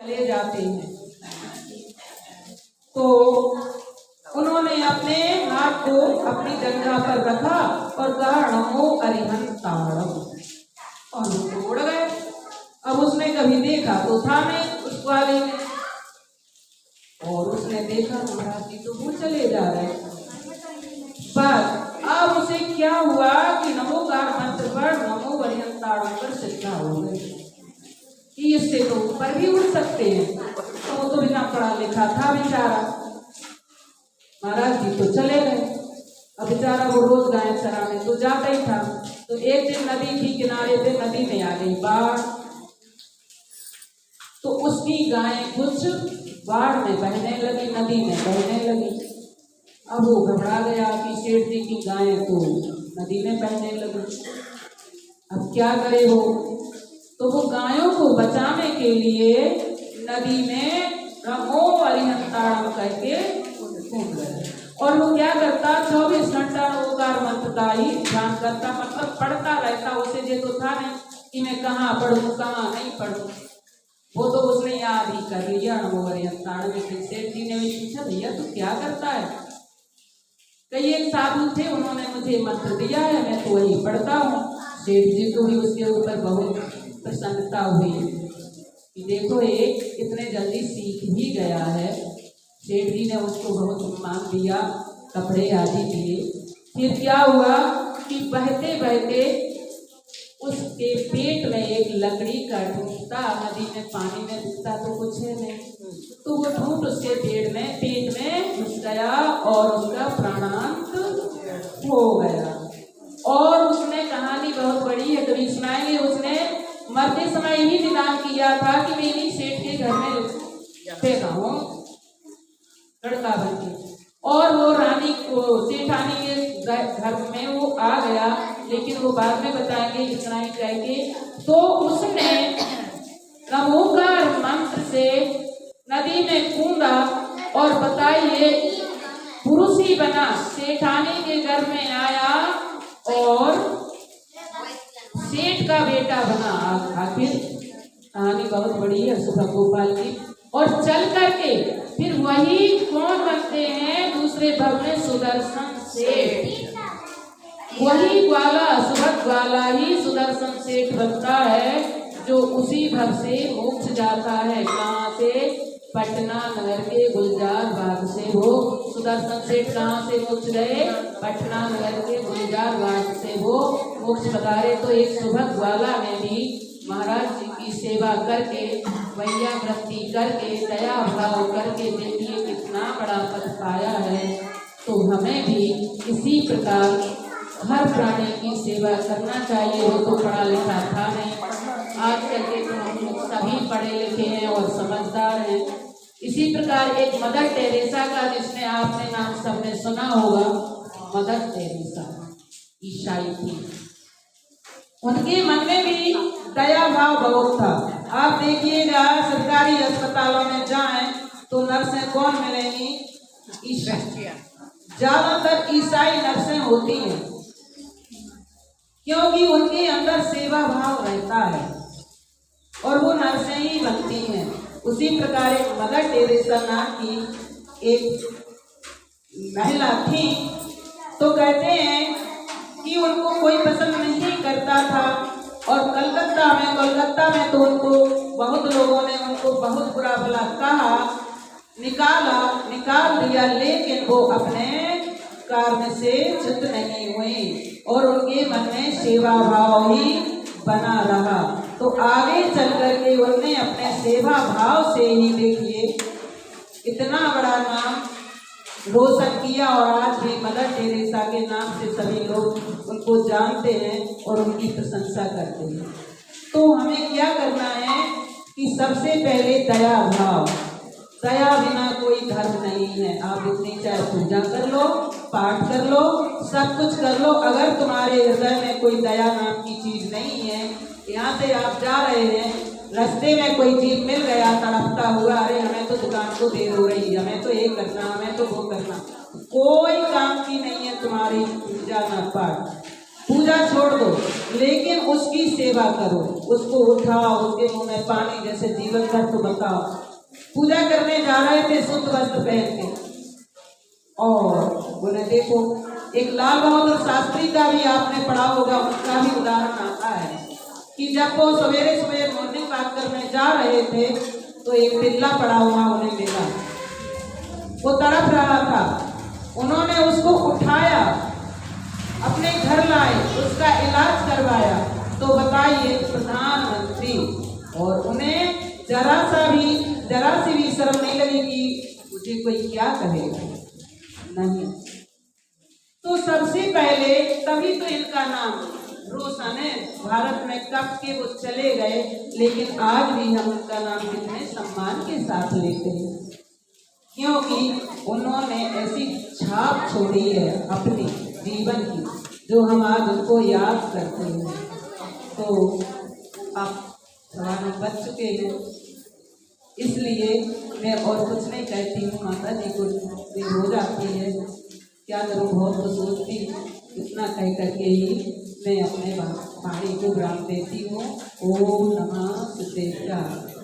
ले जाते हैं। तो उन्होंने अपने हाथ को अपनी जंघा पर रखा और कहा नमो अरिहंताणम और उसको उड़ गए। अब उसने कभी देखा तो था नहीं उस वाले ने, और उसने देखा महाराज जी तो वो चले जा रहे। पर अब उसे क्या हुआ कि नमोकार मंत्र पर नमो अरिहंताणम पर श्रद्धा हो गई कि इससे तो ऊपर भी उड़ सकते हैं। तो वो तो बिना पढ़ा लिखा था बेचारा, महाराज जी तो चले गए। अब बेचारा वो रोज गाय चराने तो जाता ही था। तो एक दिन नदी के किनारे पे नदी में आ गई बाढ़, तो उसकी गाय कुछ बाढ़ में बहने लगी, नदी में बहने लगी। अब वो घबरा गया कि सेठ जी की गाय तो नदी में बहने लगी, अब क्या करे वो। तो वो गायों को बचाने के लिए नदी में नमो अरिहंताणम करके कूद गया। और वो क्या करता 24 घंटा नमोकार मंत्र का ही ध्यान करता, मतलब पढ़ता रहता। उसे ये तो था नहीं कि मैं कहाँ पढ़ूं कहाँ नहीं पढ़ूं, वो तो उसने याद ही कर लिया नमो अरिहंताणम। सेठ जी ने पूछा भैया तू क्या करता है? कई एक साधु थे उन्होंने मुझे मंत्र दिया है, मैं तो वही पढ़ता हूँ। सेठ जी को भी उसके ऊपर बहुत प्रसन्नता हुई कि देखो एक इतने जल्दी सीख भी गया है। सेठ जी ने उसको बहुत सम्मान दिया, कपड़े आदि दिए। फिर क्या हुआ कि बहते बहते उसके पेट में एक लकड़ी का ठूंठ था। नदी में पानी में दिखता तो कुछ है नहीं, तो वो ठूंठ उसके पेट में घुस गया और उसका प्राणांत हो गया। और उसने कहानी बहुत बड़ी है, कभी सुनाएंगे। उसने मरते समय ही निदान किया था कि मैं इन्हीं सेठ के घर में फेंका हूँ लड़का बन के, और वो रानी को सेठानी के घर में वो आ गया, लेकिन वो बाद में बताएंगे इतना ही कहेंगे। तो उसने नमोकार मंत्र से नदी में कूदा और बताइए पुरुष ही बना, सेठानी के घर में आया और सेठ का बेटा बना। आखिर कहानी बहुत बड़ी है सुबह गोपाल की। और चल करके फिर वही कौन बनते हैं दूसरे भव में सुदर्शन सेठ, वही ग्वाला सुभग ग्वाला ही सुदर्शन सेठ बनता है, जो उसी भव से मोक्ष जाता है। कहाँ से? पटना नगर के गुलजार बाग से वो सुदर्शन सेठ कहाँ से मोक्ष गए? पटना नगर के गुलजार बाग से वो मोक्ष पधारे। तो एक सुभग ग्वाला ने भी महाराज जी की सेवा करके, वैया वृत्ति करके, दया भाव करके देखिए कितना बड़ा पद पाया है। तो हमें भी इसी प्रकार हर प्राणी की सेवा करना चाहिए। वो तो पढ़ा लिखा था नहीं, आजकल के तो हम लोग सभी पढ़े लिखे हैं और समझदार हैं। इसी प्रकार एक मदर टेरेसा का, जिसने आपने नाम सबने सुना होगा, मदर टेरेसा ईसाई थी, उनके मन में भी दया भाव बहुत था। आप देखिएगा सरकारी अस्पतालों में जाएं तो नर्सें कौन मिलेंगी? ईसाई, ज्यादातर ईसाई नर्सें होती हैं, क्योंकि उनके अंदर सेवा भाव रहता है और वो नर्सें ही बनती हैं। उसी प्रकार एक मदर टेरेसा नाम की एक महिला थी, तो कहते हैं कि उनको कोई पसंद नहीं करता था। और कलकत्ता में तो उनको बहुत लोगों ने उनको बहुत बुरा भला कहा, निकाल दिया, लेकिन वो अपने कार्य से च्युत नहीं हुई और उनके मन में सेवा भाव ही बना रहा। तो आगे चल करके उन्होंने अपने सेवा भाव से ही देखिए इतना बड़ा नाम रोशन किया और आज भी मदर टेरेसा के नाम से सभी लोग उनको जानते हैं और उनकी प्रशंसा करते हैं। तो हमें क्या करना है कि सबसे पहले दया भाव, दया बिना कोई धर्म नहीं है। आप इतनी चाहे पूजा कर लो, पाठ कर लो, सब कुछ कर लो, अगर तुम्हारे हृदय में कोई दया नाम की चीज नहीं है, यहाँ से आप जा रहे हैं, रास्ते में कोई चीज मिल गया तड़पता हुआ, अरे हमें तो दुकान को देर हो रही है, हमें तो ये करना, हमें तो वो करना, कोई काम की नहीं है तुम्हारी पूजा न पाठ। पूजा छोड़ दो, लेकिन उसकी सेवा करो, उसको उठाओ, उसके मुंह में पानी जैसे जीवन भर तो बताओ। पूजा करने जा रहे थे शुद्ध वस्त्र पहन के, और उन्हें देखो, एक लाल बहादुर शास्त्री का भी आपने पढ़ा होगा, उनका भी उदाहरण आता है कि जब वो सवेरे सवेरे मॉर्निंग वॉक करने जा रहे थे तो एक टिल्ला पड़ा हुआ उन्हें मिला, वो तड़प रहा था। उन्होंने उसको उठाया, अपने घर लाए, उसका इलाज करवाया। तो बताइए प्रधानमंत्री, और उन्हें जरा सी भी शर्म नहीं लगी कि मुझे कोई क्या कहेगा, नहीं। तो सबसे पहले तभी तो इनका नाम रोशन है। भारत में कब के वो चले गए, लेकिन आज भी हम उनका नाम कितने सम्मान के साथ लेते हैं, क्योंकि उन्होंने ऐसी छाप छोड़ी है अपनी जीवन की, जो हम आज उनको याद करते हैं। तो आप सवाल बच चुके हैं, इसलिए मैं और कुछ नहीं कहती हूँ। माता जी को देर हो जाती है, क्या करूँ, बहुत तो सोचती, इतना कह करके ही मैं अपने वाणी को विराम देती हूँ। ओम नमः सिद्धेश्वराय।